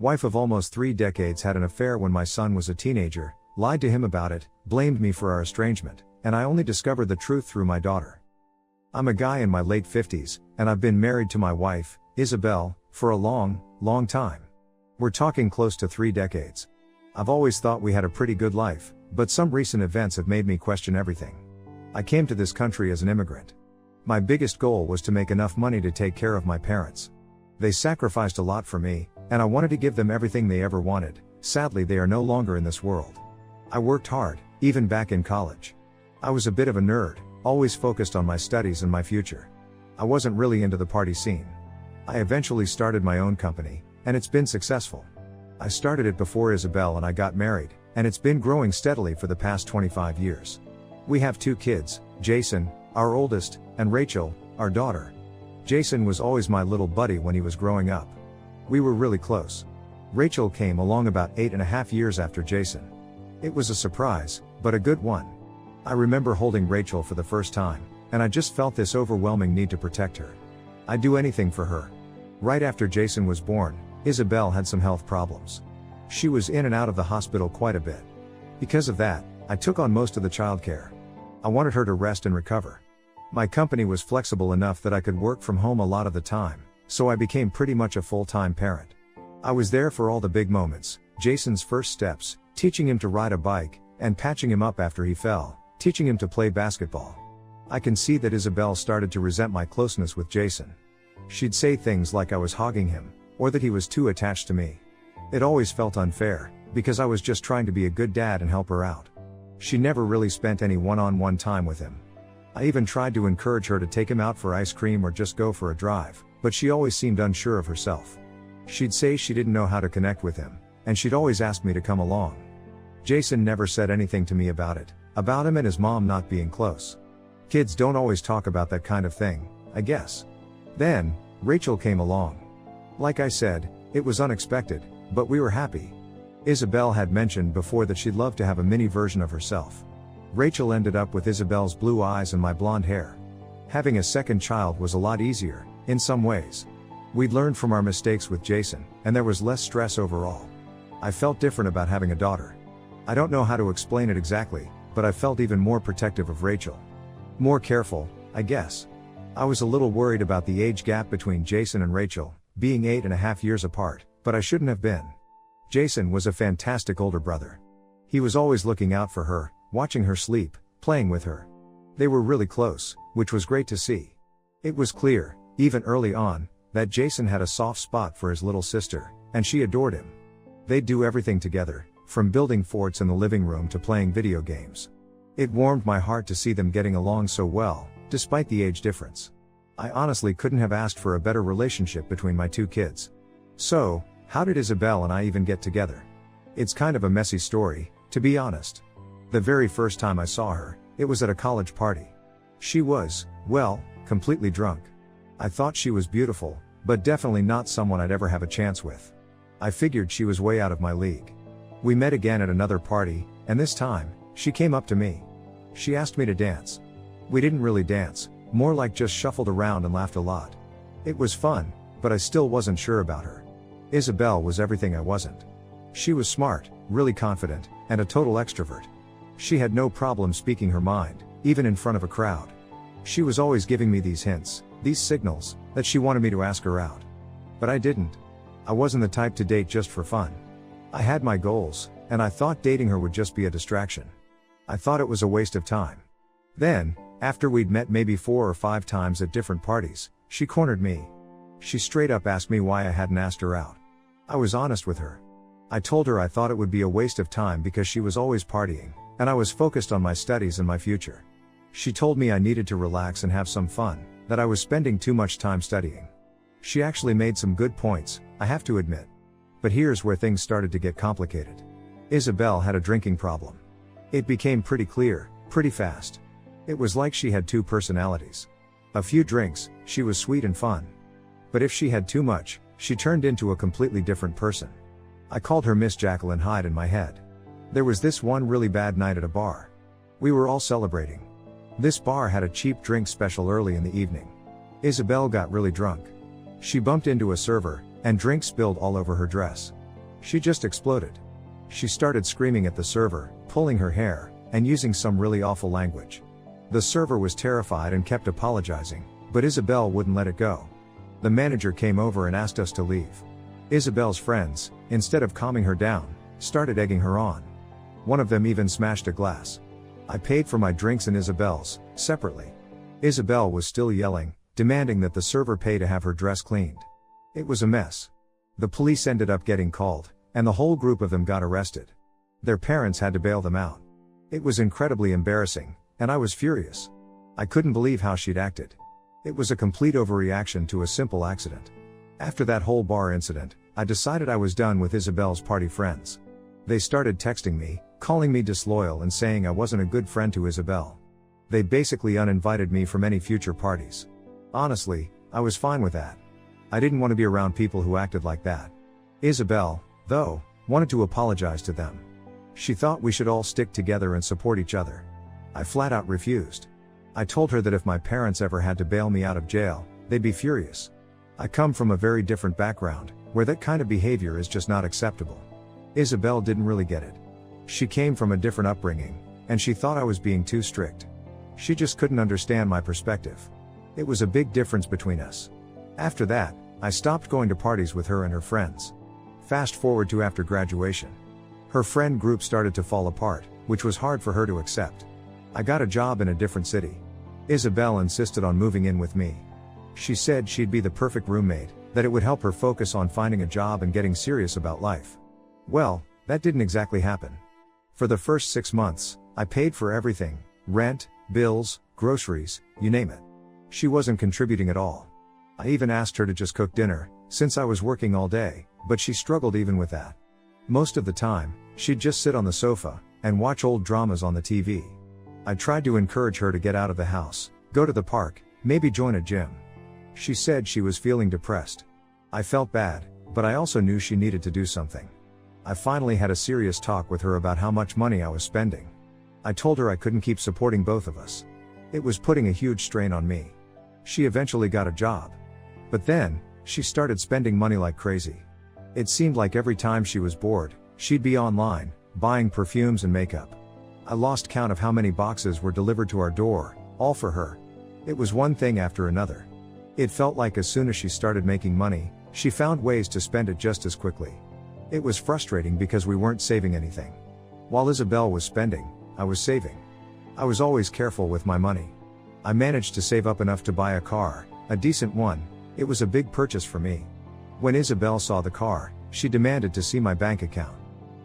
Wife of almost 3 decades had an affair when my son was a teenager, lied to him about it, blamed me for our estrangement, and I only discovered the truth through my daughter. I'm a guy in my late 50s, and I've been married to my wife, Isabel, for a long, long time. We're talking close to 3 decades. I've always thought we had a pretty good life, but some recent events have made me question everything. I came to this country as an immigrant. My biggest goal was to make enough money to take care of my parents. They sacrificed a lot for me, and I wanted to give them everything they ever wanted. Sadly, they are no longer in this world. I worked hard, even back in college. I was a bit of a nerd, always focused on my studies and my future. I wasn't really into the party scene. I eventually started my own company, and it's been successful. I started it before Isabel and I got married, and it's been growing steadily for the past 25 years. We have 2 kids, Jason, our oldest, and Rachel, our daughter. Jason was always my little buddy when he was growing up. We were really close. Rachel came along about 8.5 years after Jason. It was a surprise, but a good one. I remember holding Rachel for the first time, and I just felt this overwhelming need to protect her. I'd do anything for her. Right after Jason was born, Isabel had some health problems. She was in and out of the hospital quite a bit. Because of that, I took on most of the childcare. I wanted her to rest and recover. My company was flexible enough that I could work from home a lot of the time, so I became pretty much a full-time parent. I was there for all the big moments, Jason's first steps, teaching him to ride a bike, and patching him up after he fell, teaching him to play basketball. I can see that Isabel started to resent my closeness with Jason. She'd say things like I was hogging him, or that he was too attached to me. It always felt unfair, because I was just trying to be a good dad and help her out. She never really spent any one-on-one time with him. I even tried to encourage her to take him out for ice cream or just go for a drive, but she always seemed unsure of herself. She'd say she didn't know how to connect with him, and she'd always ask me to come along. Jason never said anything to me about it, about him and his mom not being close. Kids don't always talk about that kind of thing, I guess. Then, Rachel came along. Like I said, it was unexpected, but we were happy. Isabel had mentioned before that she'd love to have a mini version of herself. Rachel ended up with Isabel's blue eyes and my blonde hair. Having a second child was a lot easier, in some ways. We'd learned from our mistakes with Jason, and there was less stress overall. I felt different about having a daughter. I don't know how to explain it exactly, but I felt even more protective of Rachel. More careful, I guess. I was a little worried about the age gap between Jason and Rachel, being 8.5 years apart, but I shouldn't have been. Jason was a fantastic older brother. He was always looking out for her, watching her sleep, playing with her. They were really close, which was great to see. It was clear, even early on, that Jason had a soft spot for his little sister, and she adored him. They'd do everything together, from building forts in the living room to playing video games. It warmed my heart to see them getting along so well, despite the age difference. I honestly couldn't have asked for a better relationship between my 2 kids. So, how did Isabel and I even get together? It's kind of a messy story, to be honest. The very first time I saw her, it was at a college party. She was, well, completely drunk. I thought she was beautiful, but definitely not someone I'd ever have a chance with. I figured she was way out of my league. We met again at another party, and this time, she came up to me. She asked me to dance. We didn't really dance, more like just shuffled around and laughed a lot. It was fun, but I still wasn't sure about her. Isabel was everything I wasn't. She was smart, really confident, and a total extrovert. She had no problem speaking her mind, even in front of a crowd. She was always giving me these hints, these signals, that she wanted me to ask her out. But I didn't. I wasn't the type to date just for fun. I had my goals, and I thought dating her would just be a distraction. I thought it was a waste of time. Then, after we'd met maybe 4 or 5 times at different parties, she cornered me. She straight up asked me why I hadn't asked her out. I was honest with her. I told her I thought it would be a waste of time because she was always partying, and I was focused on my studies and my future. She told me I needed to relax and have some fun, that I was spending too much time studying. She actually made some good points, I have to admit. But here's where things started to get complicated. Isabel had a drinking problem. It became pretty clear, pretty fast. It was like she had 2 personalities. A few drinks, she was sweet and fun. But if she had too much, she turned into a completely different person. I called her Miss Jacqueline Hyde in my head. There was this one really bad night at a bar. We were all celebrating. This bar had a cheap drink special early in the evening. Isabel got really drunk. She bumped into a server, and drink spilled all over her dress. She just exploded. She started screaming at the server, pulling her hair, and using some really awful language. The server was terrified and kept apologizing, but Isabel wouldn't let it go. The manager came over and asked us to leave. Isabel's friends, instead of calming her down, started egging her on. One of them even smashed a glass. I paid for my drinks and Isabel's, separately. Isabel was still yelling, demanding that the server pay to have her dress cleaned. It was a mess. The police ended up getting called, and the whole group of them got arrested. Their parents had to bail them out. It was incredibly embarrassing, and I was furious. I couldn't believe how she'd acted. It was a complete overreaction to a simple accident. After that whole bar incident, I decided I was done with Isabel's party friends. They started texting me, calling me disloyal and saying I wasn't a good friend to Isabel. They basically uninvited me from any future parties. Honestly, I was fine with that. I didn't want to be around people who acted like that. Isabel, though, wanted to apologize to them. She thought we should all stick together and support each other. I flat out refused. I told her that if my parents ever had to bail me out of jail, they'd be furious. I come from a very different background, where that kind of behavior is just not acceptable. Isabel didn't really get it. She came from a different upbringing, and she thought I was being too strict. She just couldn't understand my perspective. It was a big difference between us. After that, I stopped going to parties with her and her friends. Fast forward to after graduation. Her friend group started to fall apart, which was hard for her to accept. I got a job in a different city. Isabel insisted on moving in with me. She said she'd be the perfect roommate, that it would help her focus on finding a job and getting serious about life. Well, that didn't exactly happen. For the first 6 months, I paid for everything: rent, bills, groceries, you name it. She wasn't contributing at all. I even asked her to just cook dinner, since I was working all day, but she struggled even with that. Most of the time, she'd just sit on the sofa and watch old dramas on the TV. I tried to encourage her to get out of the house, go to the park, maybe join a gym. She said she was feeling depressed. I felt bad, but I also knew she needed to do something. I finally had a serious talk with her about how much money I was spending. I told her I couldn't keep supporting both of us. It was putting a huge strain on me. She eventually got a job. But then, she started spending money like crazy. It seemed like every time she was bored, she'd be online, buying perfumes and makeup. I lost count of how many boxes were delivered to our door, all for her. It was one thing after another. It felt like as soon as she started making money, she found ways to spend it just as quickly. It was frustrating because we weren't saving anything. While Isabel was spending, I was saving. I was always careful with my money. I managed to save up enough to buy a car, a decent one. It was a big purchase for me. When Isabel saw the car, she demanded to see my bank account.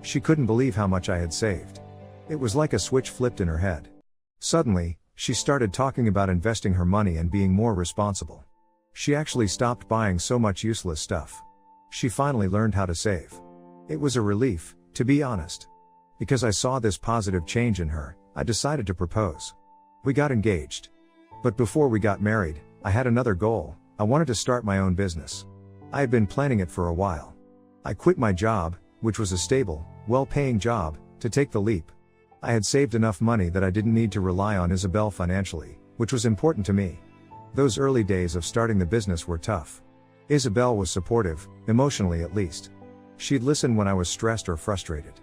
She couldn't believe how much I had saved. It was like a switch flipped in her head. Suddenly, she started talking about investing her money and being more responsible. She actually stopped buying so much useless stuff. She finally learned how to save. It was a relief, to be honest. Because I saw this positive change in her, I decided to propose. We got engaged. But before we got married, I had another goal. I wanted to start my own business. I had been planning it for a while. I quit my job, which was a stable, well-paying job, to take the leap. I had saved enough money that I didn't need to rely on Isabel financially, which was important to me. Those early days of starting the business were tough. Isabel was supportive, emotionally at least. She'd listen when I was stressed or frustrated.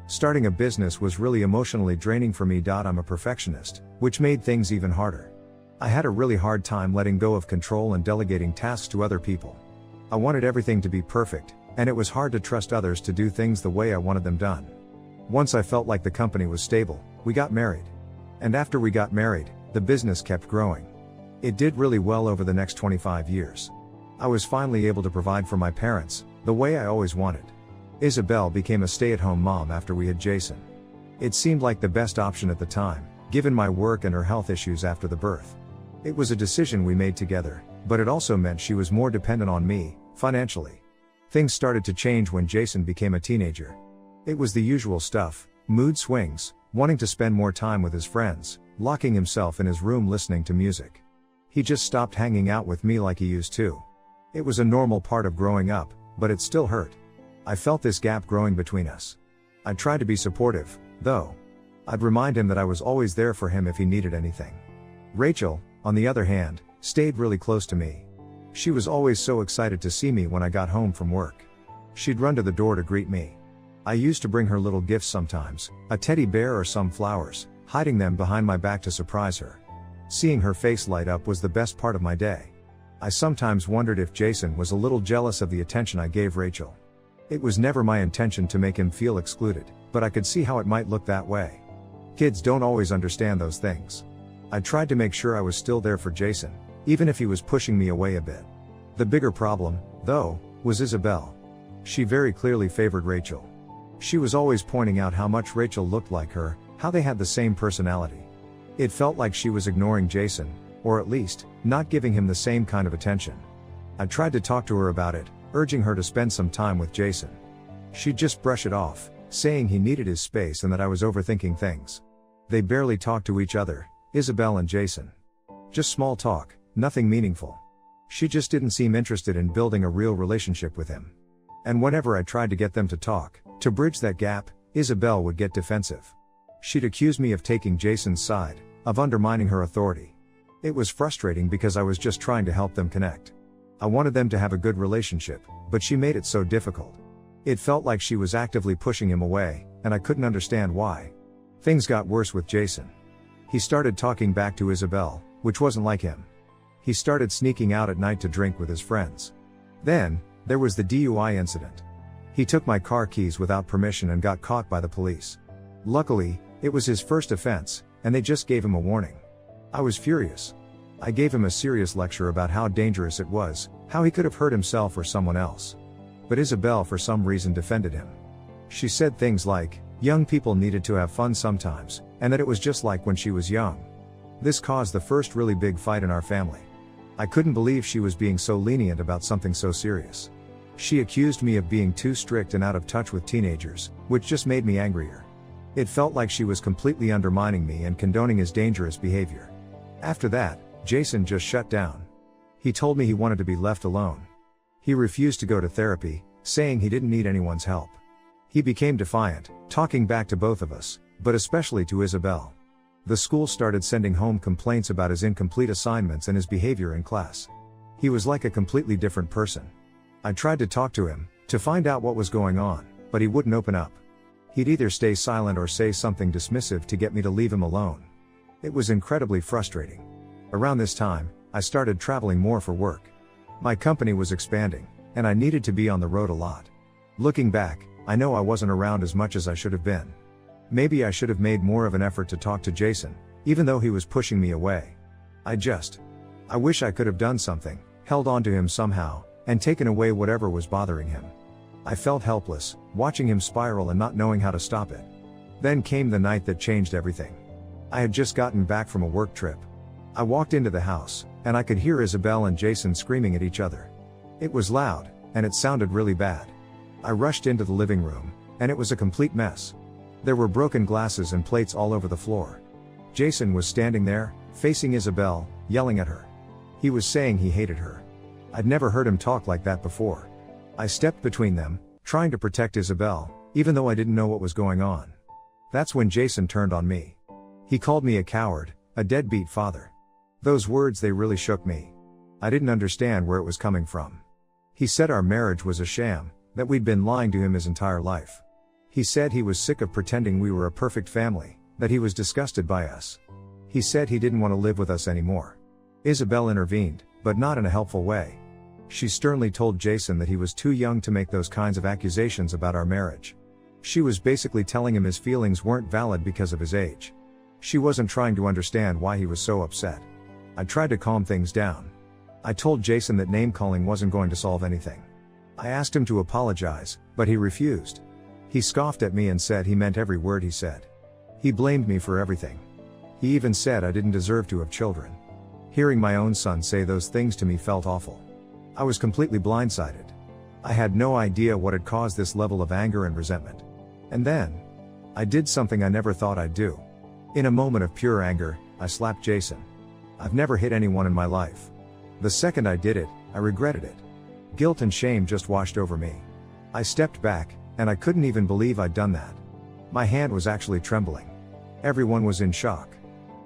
Starting a business was really emotionally draining for me. I'm a perfectionist, which made things even harder. I had a really hard time letting go of control and delegating tasks to other people. I wanted everything to be perfect, and it was hard to trust others to do things the way I wanted them done. Once I felt like the company was stable, we got married. And after we got married, the business kept growing. It did really well over the next 25 years. I was finally able to provide for my parents, the way I always wanted. Isabel became a stay-at-home mom after we had Jason. It seemed like the best option at the time, given my work and her health issues after the birth. It was a decision we made together, but it also meant she was more dependent on me, financially. Things started to change when Jason became a teenager. It was the usual stuff: mood swings, wanting to spend more time with his friends, locking himself in his room listening to music. He just stopped hanging out with me like he used to. It was a normal part of growing up, but it still hurt. I felt this gap growing between us. I tried to be supportive, though. I'd remind him that I was always there for him if he needed anything. Rachel, on the other hand, stayed really close to me. She was always so excited to see me when I got home from work. She'd run to the door to greet me. I used to bring her little gifts sometimes, a teddy bear or some flowers, hiding them behind my back to surprise her. Seeing her face light up was the best part of my day. I sometimes wondered if Jason was a little jealous of the attention I gave Rachel. It was never my intention to make him feel excluded, but I could see how it might look that way. Kids don't always understand those things. I tried to make sure I was still there for Jason, even if he was pushing me away a bit. The bigger problem, though, was Isabel. She very clearly favored Rachel. She was always pointing out how much Rachel looked like her, how they had the same personality. It felt like she was ignoring Jason, or at least, not giving him the same kind of attention. I tried to talk to her about it, urging her to spend some time with Jason. She'd just brush it off, saying he needed his space and that I was overthinking things. They barely talked to each other, Isabel and Jason. Just small talk, nothing meaningful. She just didn't seem interested in building a real relationship with him. And whenever I tried to get them to talk, to bridge that gap, Isabel would get defensive. She'd accuse me of taking Jason's side, of undermining her authority. It was frustrating because I was just trying to help them connect. I wanted them to have a good relationship, but she made it so difficult. It felt like she was actively pushing him away, and I couldn't understand why. Things got worse with Jason. He started talking back to Isabel, which wasn't like him. He started sneaking out at night to drink with his friends. Then, there was the DUI incident. He took my car keys without permission and got caught by the police. Luckily, it was his first offense, and they just gave him a warning. I was furious. I gave him a serious lecture about how dangerous it was, how he could have hurt himself or someone else. But Isabel for some reason defended him. She said things like, young people needed to have fun sometimes, and that it was just like when she was young. This caused the first really big fight in our family. I couldn't believe she was being so lenient about something so serious. She accused me of being too strict and out of touch with teenagers, which just made me angrier. It felt like she was completely undermining me and condoning his dangerous behavior. After that, Jason just shut down. He told me he wanted to be left alone. He refused to go to therapy, saying he didn't need anyone's help. He became defiant, talking back to both of us, but especially to Isabel. The school started sending home complaints about his incomplete assignments and his behavior in class. He was like a completely different person. I tried to talk to him, to find out what was going on, but he wouldn't open up. He'd either stay silent or say something dismissive to get me to leave him alone. It was incredibly frustrating. Around this time, I started traveling more for work. My company was expanding, and I needed to be on the road a lot. Looking back, I know I wasn't around as much as I should have been. Maybe I should have made more of an effort to talk to Jason, even though he was pushing me away. I wish I could have done something, held on to him somehow, and taken away whatever was bothering him. I felt helpless, watching him spiral and not knowing how to stop it. Then came the night that changed everything. I had just gotten back from a work trip. I walked into the house, and I could hear Isabel and Jason screaming at each other. It was loud, and it sounded really bad. I rushed into the living room, and it was a complete mess. There were broken glasses and plates all over the floor. Jason was standing there, facing Isabel, yelling at her. He was saying he hated her. I'd never heard him talk like that before. I stepped between them, trying to protect Isabel, even though I didn't know what was going on. That's when Jason turned on me. He called me a coward, a deadbeat father. Those words, they really shook me. I didn't understand where it was coming from. He said our marriage was a sham, that we'd been lying to him his entire life. He said he was sick of pretending we were a perfect family, that he was disgusted by us. He said he didn't want to live with us anymore. Isabel intervened, but not in a helpful way. She sternly told Jason that he was too young to make those kinds of accusations about our marriage. She was basically telling him his feelings weren't valid because of his age. She wasn't trying to understand why he was so upset. I tried to calm things down. I told Jason that name-calling wasn't going to solve anything. I asked him to apologize, but he refused. He scoffed at me and said he meant every word he said. He blamed me for everything. He even said I didn't deserve to have children. Hearing my own son say those things to me felt awful. I was completely blindsided. I had no idea what had caused this level of anger and resentment. And then, I did something I never thought I'd do. In a moment of pure anger, I slapped Jason. I've never hit anyone in my life. The second I did it, I regretted it. Guilt and shame just washed over me. I stepped back, and I couldn't even believe I'd done that. My hand was actually trembling. Everyone was in shock.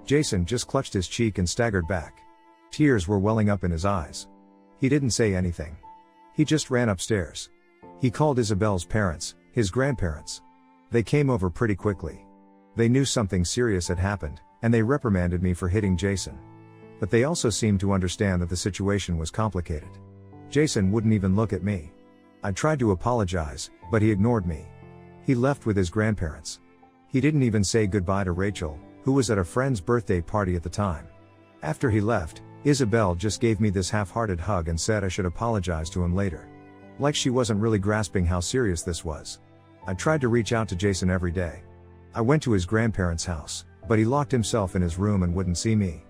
Jason just clutched his cheek and staggered back. Tears were welling up in his eyes. He didn't say anything. He just ran upstairs. He called Isabel's parents, his grandparents. They came over pretty quickly. They knew something serious had happened, and they reprimanded me for hitting Jason. But they also seemed to understand that the situation was complicated. Jason wouldn't even look at me. I tried to apologize, but he ignored me. He left with his grandparents. He didn't even say goodbye to Rachel, who was at a friend's birthday party at the time. After he left, Isabel just gave me this half-hearted hug and said I should apologize to him later. Like she wasn't really grasping how serious this was. I tried to reach out to Jason every day. I went to his grandparents' house, but he locked himself in his room and wouldn't see me.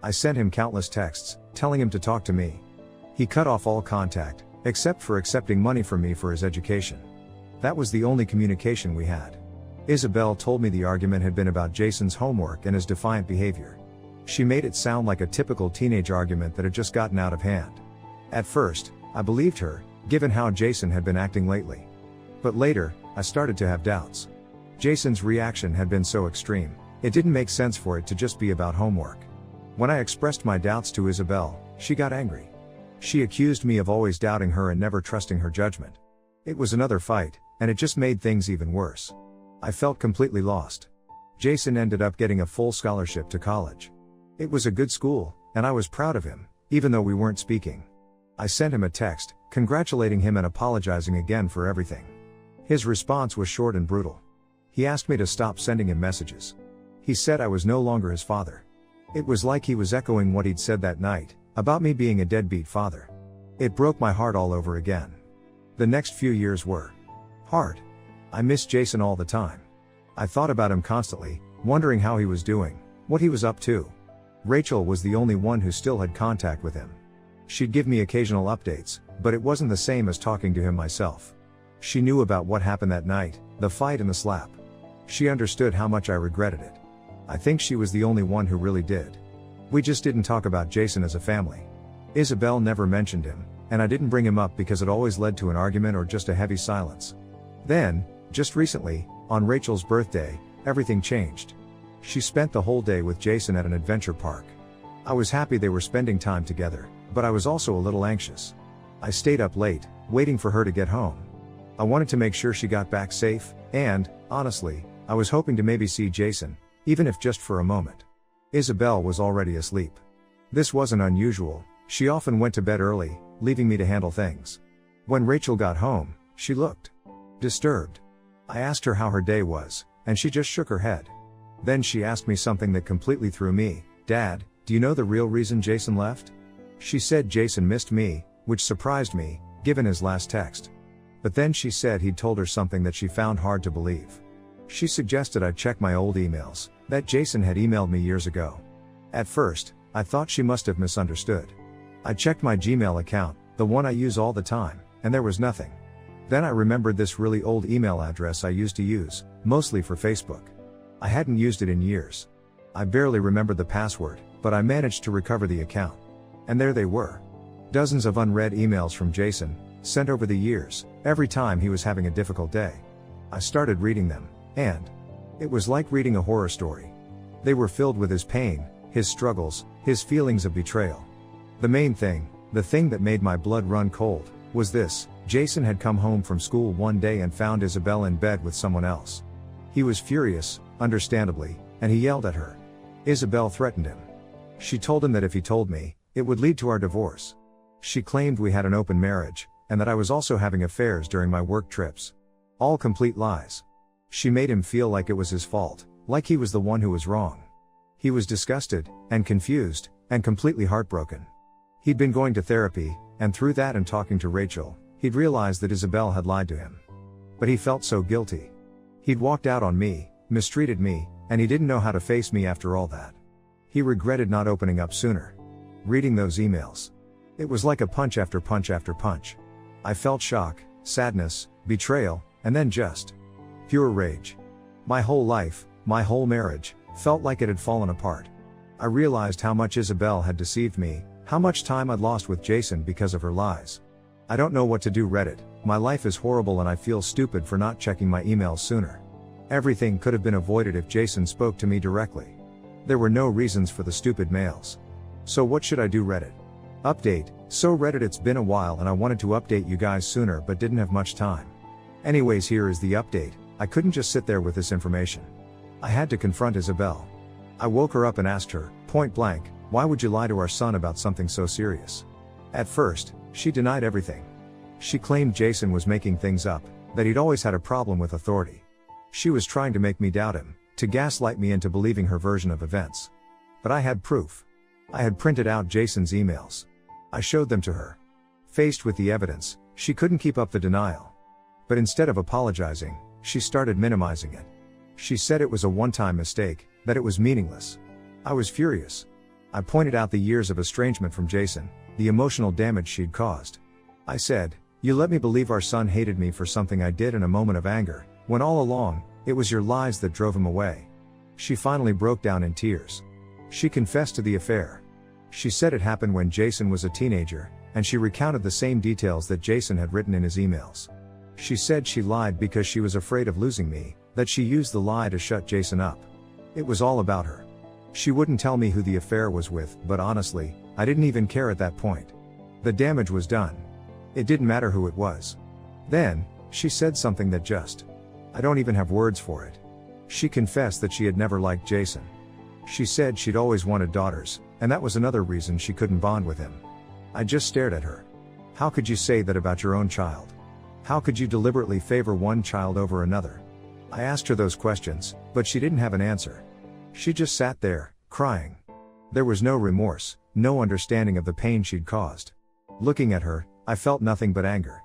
I sent him countless texts, telling him to talk to me. He cut off all contact, except for accepting money from me for his education. That was the only communication we had. Isabel told me the argument had been about Jason's homework and his defiant behavior. She made it sound like a typical teenage argument that had just gotten out of hand. At first, I believed her, given how Jason had been acting lately. But later, I started to have doubts. Jason's reaction had been so extreme, it didn't make sense for it to just be about homework. When I expressed my doubts to Isabel, she got angry. She accused me of always doubting her and never trusting her judgment. It was another fight, and it just made things even worse. I felt completely lost. Jason ended up getting a full scholarship to college. It was a good school, and I was proud of him, even though we weren't speaking. I sent him a text, congratulating him and apologizing again for everything. His response was short and brutal. He asked me to stop sending him messages. He said I was no longer his father. It was like he was echoing what he'd said that night, about me being a deadbeat father. It broke my heart all over again. The next few years were hard. I missed Jason all the time. I thought about him constantly, wondering how he was doing, what he was up to. Rachel was the only one who still had contact with him. She'd give me occasional updates, but it wasn't the same as talking to him myself. She knew about what happened that night, the fight and the slap. She understood how much I regretted it. I think she was the only one who really did. We just didn't talk about Jason as a family. Isabel never mentioned him, and I didn't bring him up because it always led to an argument or just a heavy silence. Then, just recently, on Rachel's birthday, everything changed. She spent the whole day with Jason at an adventure park. I was happy they were spending time together, but I was also a little anxious. I stayed up late, waiting for her to get home. I wanted to make sure she got back safe, and, honestly, I was hoping to maybe see Jason, even if just for a moment. Isabel was already asleep. This wasn't unusual, she often went to bed early, leaving me to handle things. When Rachel got home, she looked disturbed. I asked her how her day was, and she just shook her head. Then she asked me something that completely threw me. "Dad, do you know the real reason Jason left?" She said Jason missed me, which surprised me, given his last text. But then she said he'd told her something that she found hard to believe. She suggested I check my old emails, that Jason had emailed me years ago. At first, I thought she must have misunderstood. I checked my Gmail account, the one I use all the time, and there was nothing. Then I remembered this really old email address I used to use, mostly for Facebook. I hadn't used it in years. I barely remembered the password, but I managed to recover the account. And there they were. Dozens of unread emails from Jason, sent over the years, every time he was having a difficult day. I started reading them, and it was like reading a horror story. They were filled with his pain, his struggles, his feelings of betrayal. The main thing, the thing that made my blood run cold, was this: Jason had come home from school one day and found Isabel in bed with someone else. He was furious, understandably, and he yelled at her. Isabel threatened him. She told him that if he told me, it would lead to our divorce. She claimed we had an open marriage, and that I was also having affairs during my work trips. All complete lies. She made him feel like it was his fault, like he was the one who was wrong. He was disgusted, and confused, and completely heartbroken. He'd been going to therapy, and through that and talking to Rachel, he'd realized that Isabel had lied to him. But he felt so guilty. He'd walked out on me, mistreated me, and he didn't know how to face me after all that. He regretted not opening up sooner. Reading those emails, it was like a punch after punch after punch. I felt shock, sadness, betrayal, and then just pure rage. My whole life, my whole marriage, felt like it had fallen apart. I realized how much Isabel had deceived me, how much time I'd lost with Jason because of her lies. I don't know what to do, Reddit. My life is horrible and I feel stupid for not checking my emails sooner. Everything could have been avoided if Jason spoke to me directly. There were no reasons for the stupid mails. So what should I do, Reddit? Update, so Reddit, it's been a while and I wanted to update you guys sooner but didn't have much time. Anyways, here is the update. I couldn't just sit there with this information. I had to confront Isabel. I woke her up and asked her, point blank, why would you lie to our son about something so serious? At first, she denied everything. She claimed Jason was making things up, that he'd always had a problem with authority. She was trying to make me doubt him, to gaslight me into believing her version of events. But I had proof. I had printed out Jason's emails. I showed them to her. Faced with the evidence, she couldn't keep up the denial. But instead of apologizing, she started minimizing it. She said it was a one-time mistake, that it was meaningless. I was furious. I pointed out the years of estrangement from Jason, the emotional damage she'd caused. I said, you let me believe our son hated me for something I did in a moment of anger, when all along, it was your lies that drove him away. She finally broke down in tears. She confessed to the affair. She said it happened when Jason was a teenager, and she recounted the same details that Jason had written in his emails. She said she lied because she was afraid of losing me, that she used the lie to shut Jason up. It was all about her. She wouldn't tell me who the affair was with, but honestly, I didn't even care at that point. The damage was done. It didn't matter who it was. Then, she said something that just... I don't even have words for it. She confessed that she had never liked Jason. She said she'd always wanted daughters, and that was another reason she couldn't bond with him. I just stared at her. How could you say that about your own child? How could you deliberately favor one child over another? I asked her those questions, but she didn't have an answer. She just sat there, crying. There was no remorse, no understanding of the pain she'd caused. Looking at her, I felt nothing but anger.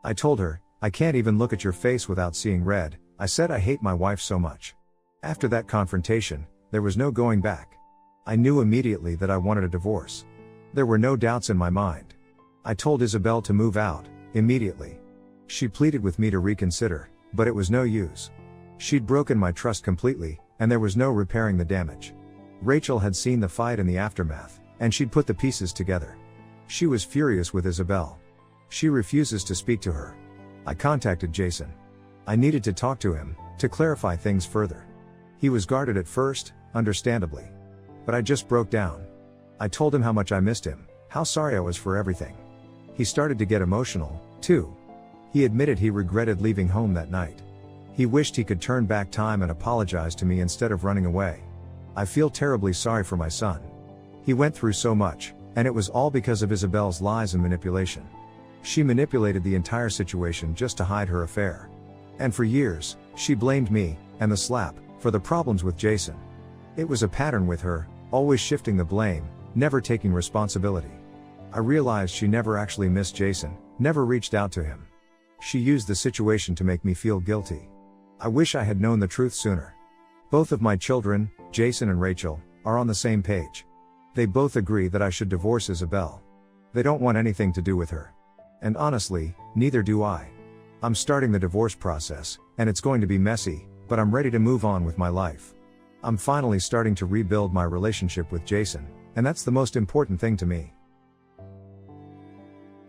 I told her, I can't even look at your face without seeing red. I said I hate my wife so much. After that confrontation, there was no going back. I knew immediately that I wanted a divorce. There were no doubts in my mind. I told Isabel to move out, immediately. She pleaded with me to reconsider, but it was no use. She'd broken my trust completely, and there was no repairing the damage. Rachel had seen the fight and the aftermath, and she'd put the pieces together. She was furious with Isabel. She refuses to speak to her. I contacted Jason. I needed to talk to him, to clarify things further. He was guarded at first, understandably. But I just broke down. I told him how much I missed him, how sorry I was for everything. He started to get emotional, too. He admitted he regretted leaving home that night. He wished he could turn back time and apologize to me instead of running away. I feel terribly sorry for my son. He went through so much, and it was all because of Isabel's lies and manipulation. She manipulated the entire situation just to hide her affair. And for years, she blamed me, and the slap, for the problems with Jason. It was a pattern with her, always shifting the blame, never taking responsibility. I realized she never actually missed Jason, never reached out to him. She used the situation to make me feel guilty. I wish I had known the truth sooner. Both of my children, Jason and Rachel, are on the same page. They both agree that I should divorce Isabel. They don't want anything to do with her. And honestly, neither do I. I'm starting the divorce process, and it's going to be messy, but I'm ready to move on with my life. I'm finally starting to rebuild my relationship with Jason, and that's the most important thing to me.